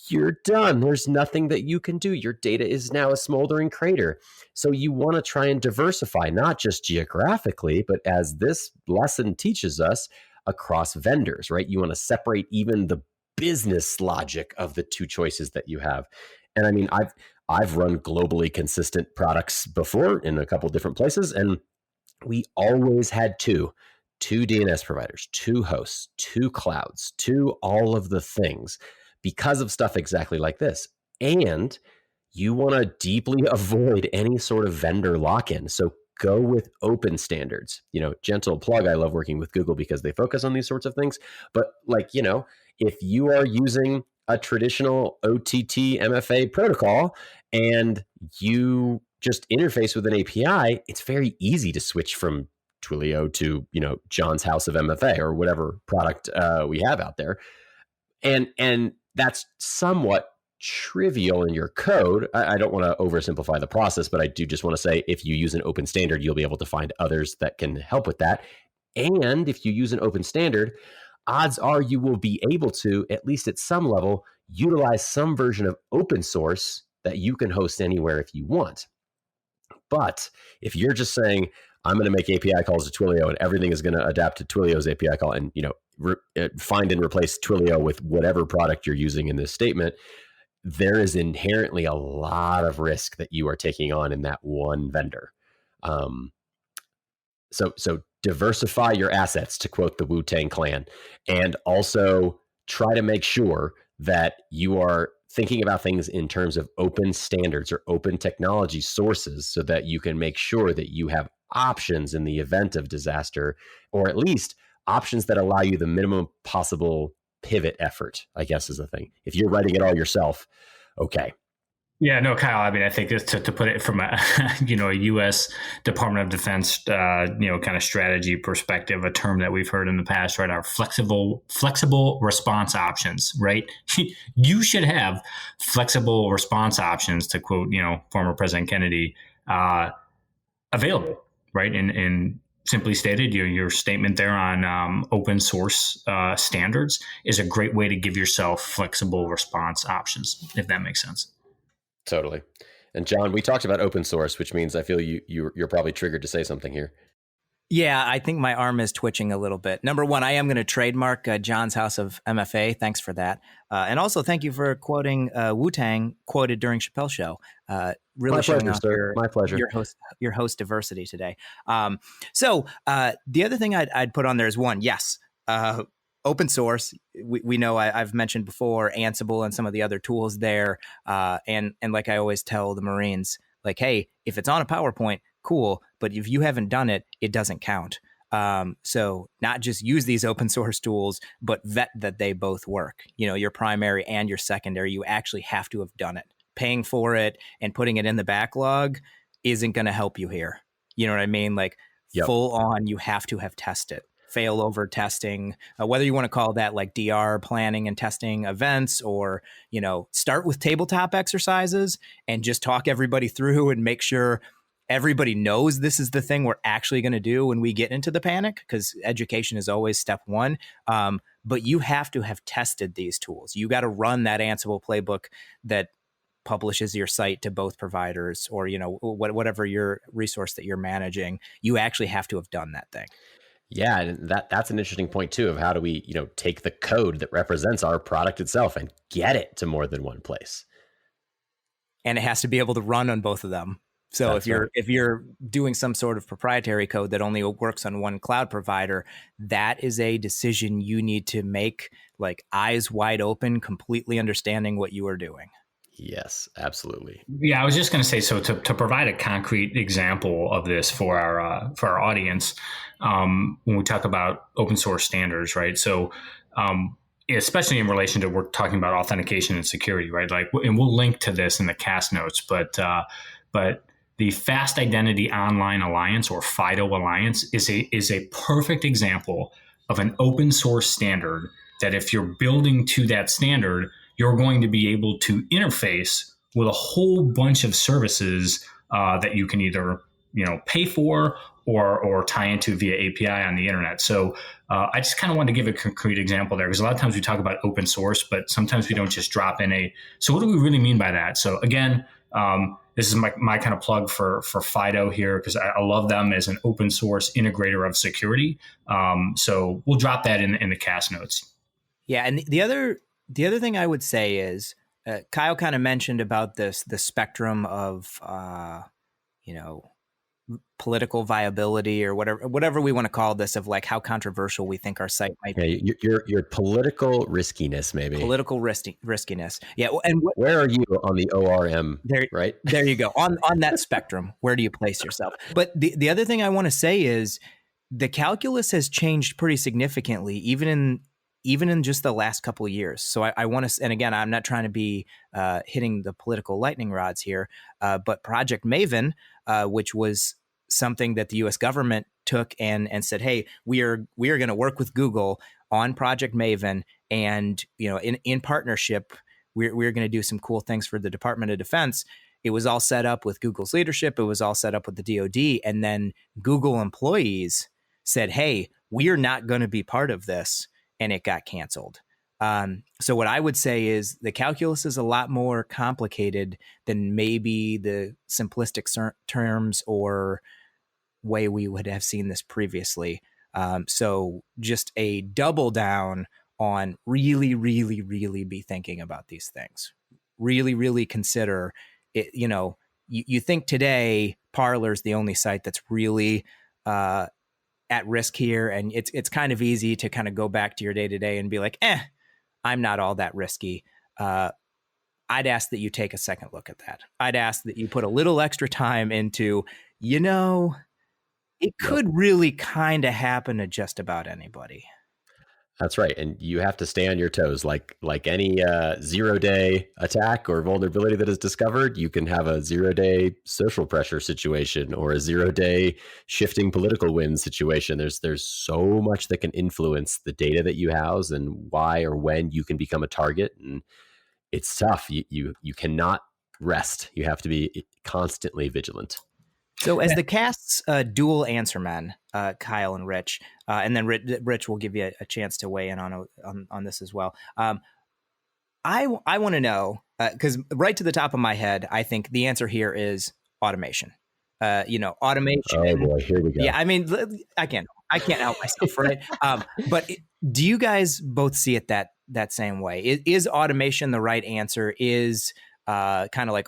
you're done. There's nothing that you can do. Your data is now a smoldering crater. So you want to try and diversify, not just geographically, but as this lesson teaches us, across vendors, right? You want to separate even the business logic of the two choices that you have. And I mean, I've run globally consistent products before in a couple of different places, and we always had two DNS providers, 2 hosts, 2 clouds, 2 all of the things, because of stuff exactly like this. And you want to deeply avoid any sort of vendor lock-in. So go with open standards. Gentle plug, I love working with Google because they focus on these sorts of things. But if you are using a traditional OTT MFA protocol and you just interface with an API, it's very easy to switch from Twilio to, John's House of MFA or whatever product we have out there. And that's somewhat trivial in your code. I don't want to oversimplify the process, but I do just want to say, if you use an open standard, you'll be able to find others that can help with that. And if you use an open standard, odds are you will be able to, at least at some level, utilize some version of open source that you can host anywhere if you want. But if you're just saying, I'm going to make API calls to Twilio and everything is going to adapt to Twilio's API call, and find and replace Twilio with whatever product you're using in this statement, there is inherently a lot of risk that you are taking on in that one vendor. So diversify your assets, to quote the Wu-Tang Clan, and also try to make sure that you are thinking about things in terms of open standards or open technology sources, so that you can make sure that you have options in the event of disaster, or at least options that allow you the minimum possible pivot effort, I guess is the thing. If you're writing it all yourself, okay. Yeah, no, Kyle. I mean, I think to put it from a a U.S. Department of Defense kind of strategy perspective, a term that we've heard in the past, right? Are flexible response options, right? You should have flexible response options, to quote former President Kennedy, available, right? And simply stated, your statement there on open source standards is a great way to give yourself flexible response options, if that makes sense. Totally. And John, we talked about open source, which means I feel you're probably triggered to say something here. Yeah, I think my arm is twitching a little bit. Number one, I am going to trademark John's House of MFA. Thanks for that. And also, thank you for quoting Wu-Tang quoted during Chappelle's show. Really My showing pleasure, off sir. My pleasure. your host diversity today. So the other thing I'd put on there is one, yes, open source. We know I've mentioned before Ansible and some of the other tools there. And like I always tell the Marines, like, hey, if it's on a PowerPoint, cool. But if you haven't done it, it doesn't count. So not just use these open source tools, but vet that they both work. Your primary and your secondary, you actually have to have done it. Paying for it and putting it in the backlog isn't going to help you here. You know what I mean? Like full on, you have to have tested. Failover testing, whether you want to call that like DR planning and testing events, or, start with tabletop exercises and just talk everybody through and make sure everybody knows this is the thing we're actually going to do when we get into the panic, because education is always step one. But you have to have tested these tools. You got to run that Ansible playbook that publishes your site to both providers, or, whatever your resource that you're managing. You actually have to have done that thing. Yeah, and that's an interesting point too, of how do we, take the code that represents our product itself and get it to more than one place. And it has to be able to run on both of them. So That's if you're doing some sort of proprietary code that only works on one cloud provider, that is a decision you need to make, like eyes wide open, completely understanding what you are doing. Yes, absolutely. Yeah, I was just going to say, so to provide a concrete example of this for our audience, when we talk about open source standards, right? So, especially in relation to, we're talking about authentication and security, right? Like, and we'll link to this in the cast notes, but the Fast Identity Online Alliance, or FIDO Alliance, is a perfect example of an open source standard that, if you're building to that standard, you're going to be able to interface with a whole bunch of services that you can either pay for or tie into via API on the internet. So I just kind of wanted to give a concrete example there, because a lot of times we talk about open source, but sometimes we don't just drop in so what do we really mean by that? So again, this is my kind of plug for FIDO here, because I love them as an open source integrator of security. So we'll drop that in the cast notes. Yeah, and the other thing I would say is, Kyle kind of mentioned about the spectrum of political viability, or whatever we want to call this, of like how controversial we think our site might be. Your political riskiness, maybe. Political riskiness. Yeah. And where are you on the ORM? Right there you go, on that spectrum. Where do you place yourself? But the other thing I want to say is the calculus has changed pretty significantly, even in just the last couple of years. So I want to, and again, I'm not trying to be hitting the political lightning rods here, but Project Maven, which was something that the U.S. government took and said, hey, we are going to work with Google on Project Maven, and in partnership, we're going to do some cool things for the Department of Defense. It was all set up with Google's leadership. It was all set up with the DoD, and then Google employees said, hey, we are not going to be part of this. And it got canceled. So what I would say is the calculus is a lot more complicated than maybe the simplistic terms or way we would have seen this previously. So just a double down on really, really, really be thinking about these things. Really, really consider it. You think today Parler is the only site that's really at risk here, and it's kind of easy to kind of go back to your day-to-day and be like, I'm not all that risky. I'd ask that you take a second look at that. I'd ask that you put a little extra time into, it could really kind of happen to just about anybody. That's right. And you have to stay on your toes. Like any 0-day attack or vulnerability that is discovered, you can have a 0-day social pressure situation or a 0-day shifting political wind situation. There's so much that can influence the data that you house and why or when you can become a target. And it's tough. You cannot rest. You have to be constantly vigilant. So as the cast's dual answer men, Kyle and Rich, and then Rich will give you a chance to weigh in on this as well. I want to know, because right to the top of my head, I think the answer here is automation. Automation. Oh boy, here we go. Yeah, I mean, I can't help myself, right? But do you guys both see it that same way? Is automation the right answer? Is kind of like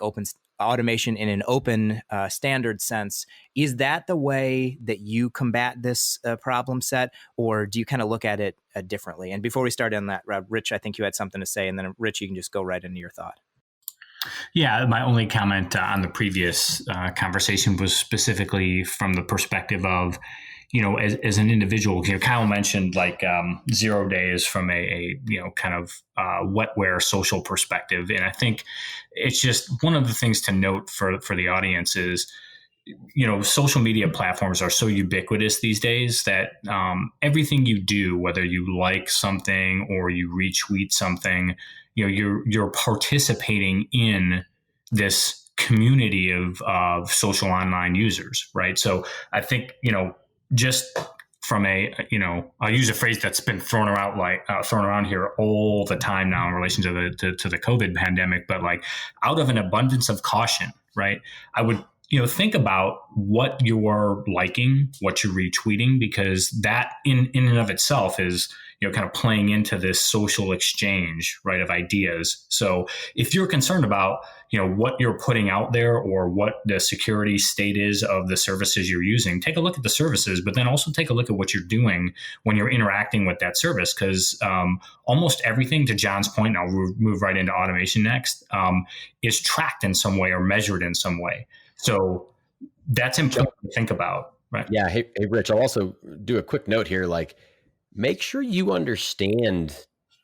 automation in an open standard sense, is that the way that you combat this problem set, or do you kind of look at it differently? And before we start on that, Rich, I think you had something to say, and then Rich, you can just go right into your thought. Yeah, my only comment on the previous conversation was specifically from the perspective of, as an individual. Kyle mentioned like 0 days from a kind of wetware social perspective, and I think it's just one of the things to note for the audience is, social media platforms are so ubiquitous these days that everything you do, whether you like something or you retweet something, you're participating in this community of social online users, right? So I think just from I'll use a phrase that's been thrown around here all the time now in relation to the COVID pandemic, but like out of an abundance of caution, right? I would think about what you're liking, what you're retweeting, because that in and of itself is kind of playing into this social exchange, right, of ideas. So if you're concerned about what you're putting out there or what the security state is of the services you're using, take a look at the services, but then also take a look at what you're doing when you're interacting with that service, because almost everything, to John's point, and I'll move right into automation next, is tracked in some way or measured in some way. So that's important to think about, right? Yeah. Hey, Rich, I'll also do a quick note here. Like, make sure you understand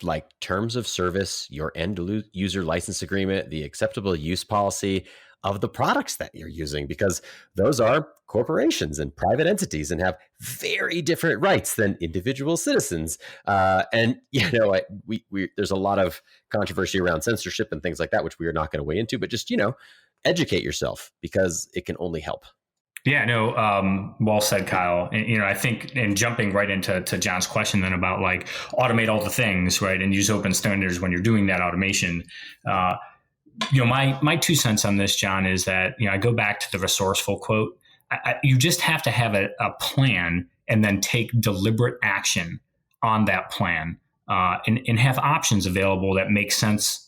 like terms of service, your end user license agreement, the acceptable use policy of the products that you're using, because those are corporations and private entities and have very different rights than individual citizens. And there's a lot of controversy around censorship and things like that, which we are not going to weigh into, but just, educate yourself, because it can only help. Yeah, no, well said, Kyle. And, I think, and jumping right into John's question then about like automate all the things, right, and use open standards when you're doing that automation. My 2 cents on this, John, is that I go back to the resourceful quote. You just have to have a plan and then take deliberate action on that plan, and have options available that make sense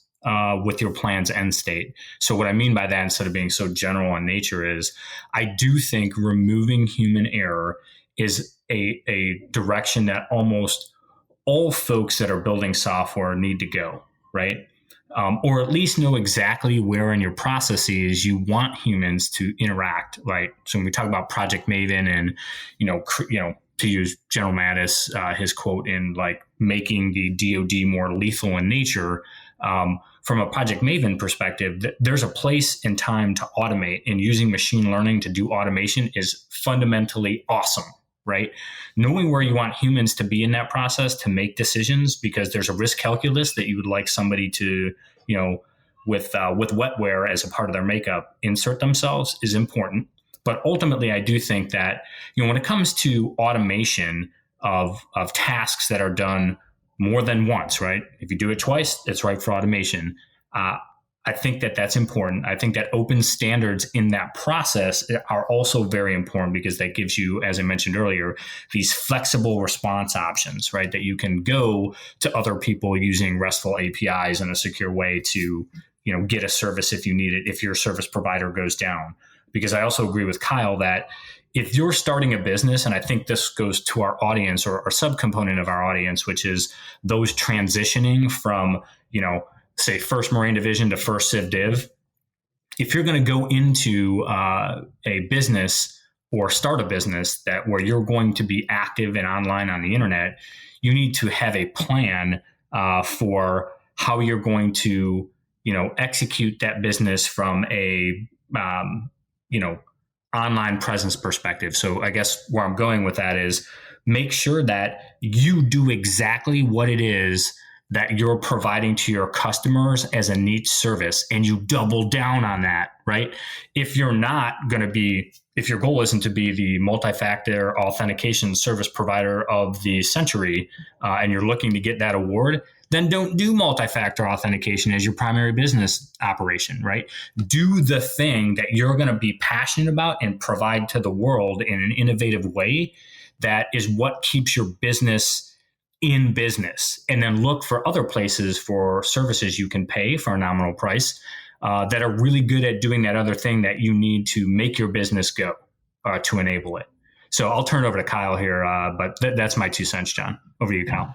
with your plan's end state. So what I mean by that, instead of being so general in nature, is I do think removing human error is a direction that almost all folks that are building software need to go, right? Or at least know exactly where in your processes you want humans to interact, right? So when we talk about Project Maven and, to use General Mattis, his quote in like making the DoD more lethal in nature, from a Project Maven perspective, there's a place and time to automate, and using machine learning to do automation is fundamentally awesome, right? Knowing where you want humans to be in that process to make decisions, because there's a risk calculus that you would like somebody to, with wetware as a part of their makeup, insert themselves, is important. But ultimately, I do think that, when it comes to automation of tasks that are done more than once, right? If you do it twice, it's right for automation. I think that's important. I think that open standards in that process are also very important, because that gives you, as I mentioned earlier, these flexible response options, right? That you can go to other people using RESTful APIs in a secure way to, get a service if you need it, if your service provider goes down. Because I also agree with Kyle that if you're starting a business, and I think this goes to our audience or subcomponent of our audience, which is those transitioning from, say, first Marine Division to first Civ Div, if you're going to go into a business or start a business that where you're going to be active and online on the internet, you need to have a plan for how you're going to, execute that business from a, online presence perspective. So I guess where I'm going with that is make sure that you do exactly what it is that you're providing to your customers as a niche service, and you double down on that, right? If you're not going to be, if your goal isn't to be the multi-factor authentication service provider of the century, and you're looking to get that award, then don't do multi-factor authentication as your primary business operation, right? Do the thing that you're going to be passionate about and provide to the world in an innovative way. That is what keeps your business in business. And then look for other places for services you can pay for a nominal price that are really good at doing that other thing that you need to make your business go to enable it. So I'll turn it over to Kyle here, but that's my 2 cents, John. Over to you, Kyle.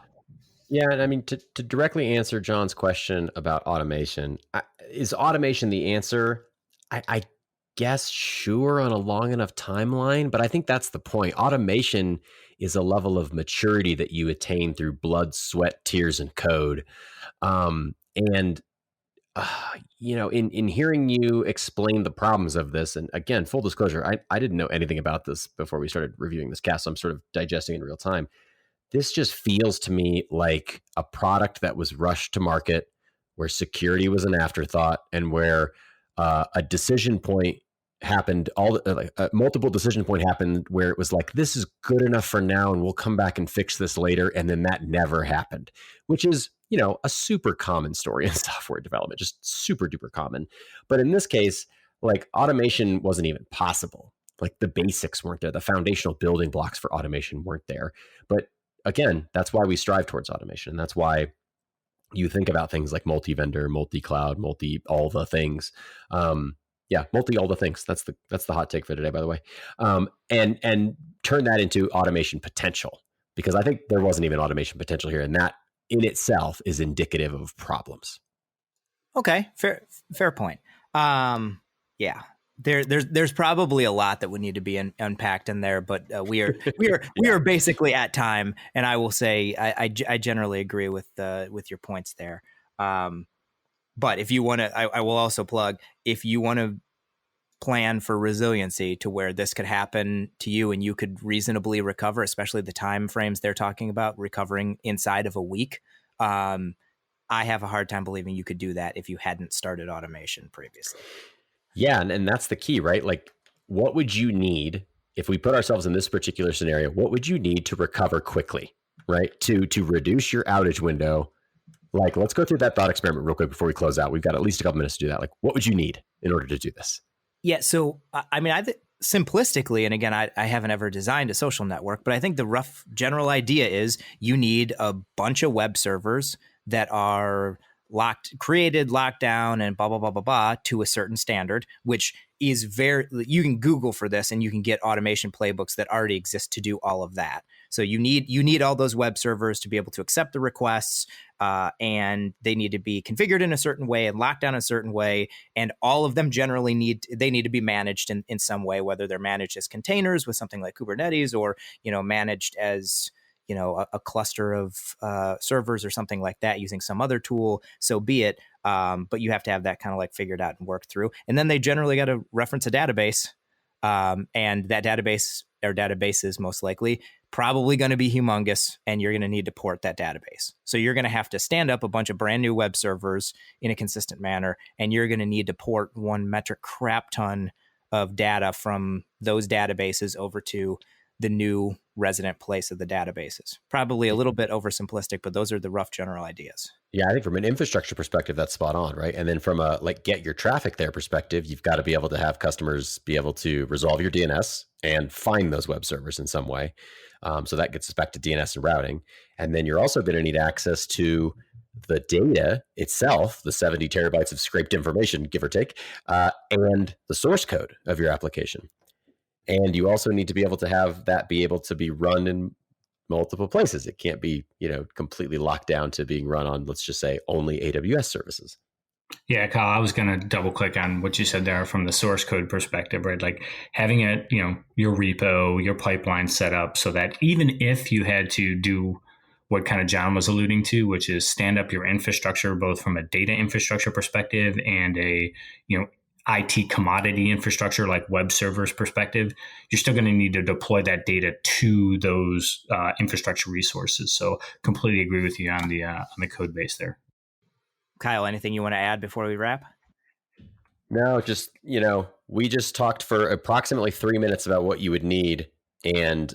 Yeah, and I mean, to directly answer John's question about automation, is automation the answer? I guess sure, on a long enough timeline, but I think that's the point. Automation is a level of maturity that you attain through blood, sweat, tears, and code. In hearing you explain the problems of this, and again, full disclosure, I didn't know anything about this before we started reviewing this cast, so I'm sort of digesting in real time. This just feels to me like a product that was rushed to market, where security was an afterthought, and where a decision point happened, multiple decision point happened where it was like, this is good enough for now, and we'll come back and fix this later. And then that never happened, which is, a super common story in software development, just super duper common. But in this case, like, automation wasn't even possible. Like, the basics weren't there. The foundational building blocks for automation weren't there. But again, that's why we strive towards automation. And that's why you think about things like multi-vendor, multi-cloud, all the things. Multi all the things. That's the hot take for today, by the way. And turn that into automation potential, because I think there wasn't even automation potential here, and that in itself is indicative of problems. Okay, fair point. There's probably a lot that would need to be unpacked in there, but we are basically at time, and I will say I generally agree with your points there. But if you want to, I will also plug, if you want to plan for resiliency to where this could happen to you and you could reasonably recover, especially the time frames they're talking about, recovering inside of a week. I have a hard time believing you could do that if you hadn't started automation previously. Yeah, and that's the key, right? Like, what would you need if we put ourselves in this particular scenario? What would you need to recover quickly, right? To reduce your outage window. Like, let's go through that thought experiment real quick before we close out. We've got at least a couple minutes to do that. Like, what would you need in order to do this? Yeah, so I mean, simplistically, and again, I haven't ever designed a social network, but I think the rough general idea is you need a bunch of web servers that are created, locked down, and blah, blah, blah, blah, blah, to a certain standard, which is you can Google for this and you can get automation playbooks that already exist to do all of that. So you need all those web servers to be able to accept the requests, and they need to be configured in a certain way and locked down a certain way. And all of them generally need to be managed in some way, whether they're managed as containers with something like Kubernetes, or, managed as, a cluster of servers or something like that using some other tool, so be it. But you have to have that kind of like figured out and worked through. And then they generally got to reference a database, and that database or databases most likely probably going to be humongous, and you're going to need to port that database. So you're going to have to stand up a bunch of brand new web servers in a consistent manner, and you're going to need to port one metric crap ton of data from those databases over to the new resident place of the databases. Probably a little bit oversimplistic, but those are the rough general ideas. Yeah, I think from an infrastructure perspective, that's spot on, right? And then from a get your traffic there perspective, you've got to be able to have customers be able to resolve your DNS and find those web servers in some way. So that gets us back to DNS and routing. And then you're also going to need access to the data itself, the 70 terabytes of scraped information, give or take, and the source code of your application. And you also need to be able to have that be able to be run in multiple places. It can't be, completely locked down to being run on, let's just say, only AWS services. Yeah, Kyle, I was going to double click on what you said there from the source code perspective, right? Like having it, your repo, your pipeline set up so that even if you had to do what kind of John was alluding to, which is stand up your infrastructure, both from a data infrastructure perspective and a, IT commodity infrastructure like web servers perspective, you're still going to need to deploy that data to those infrastructure resources. So completely agree with you on the code base there. Kyle, anything you want to add before we wrap? No, just, we just talked for approximately 3 minutes about what you would need. And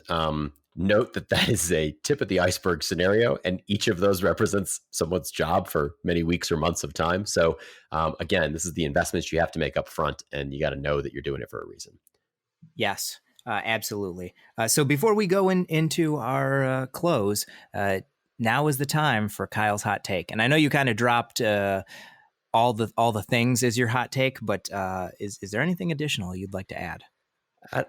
note that is a tip of the iceberg scenario. And each of those represents someone's job for many weeks or months of time. So again, this is the investments you have to make up front, and you got to know that you're doing it for a reason. Yes, absolutely. So before we go into our close, now is the time for Kyle's hot take. And I know you kind of dropped all the things as your hot take, but is there anything additional you'd like to add?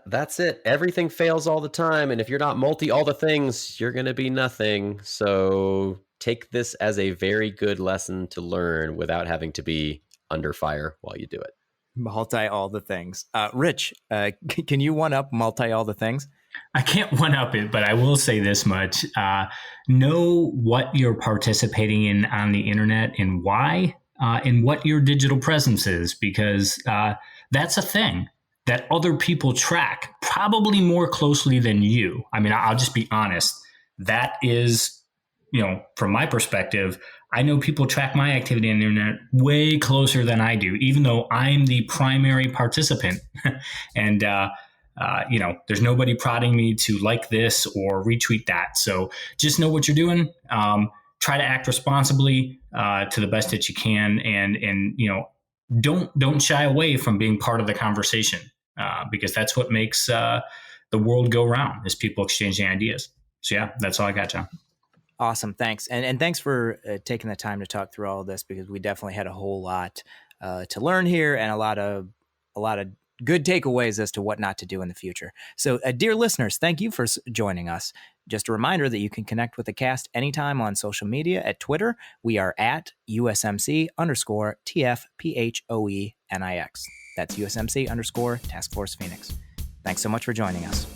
That's it. Everything fails all the time. And if you're not multi all the things, you're going to be nothing. So take this as a very good lesson to learn without having to be under fire while you do it. Multi all the things. Rich, can you one up multi all the things? I can't one up it, but I will say this much. Know what you're participating in on the internet and why, and what your digital presence is, because that's a thing that other people track probably more closely than you. I mean, I'll just be honest. That is, from my perspective, I know people track my activity on the internet way closer than I do, even though I'm the primary participant. And, there's nobody prodding me to like this or retweet that. So just know what you're doing. Try to act responsibly to the best that you can. And don't shy away from being part of the conversation. Because that's what makes the world go round, is people exchanging ideas. So yeah, that's all I got, John. Awesome, thanks, and thanks for taking the time to talk through all of this, because we definitely had a whole lot to learn here, and a lot of good takeaways as to what not to do in the future. So, dear listeners, thank you for joining us. Just a reminder that you can connect with the cast anytime on social media. At Twitter, we are at USMC_TFPHOENIX. That's USMC_Task Force Phoenix. Thanks so much for joining us.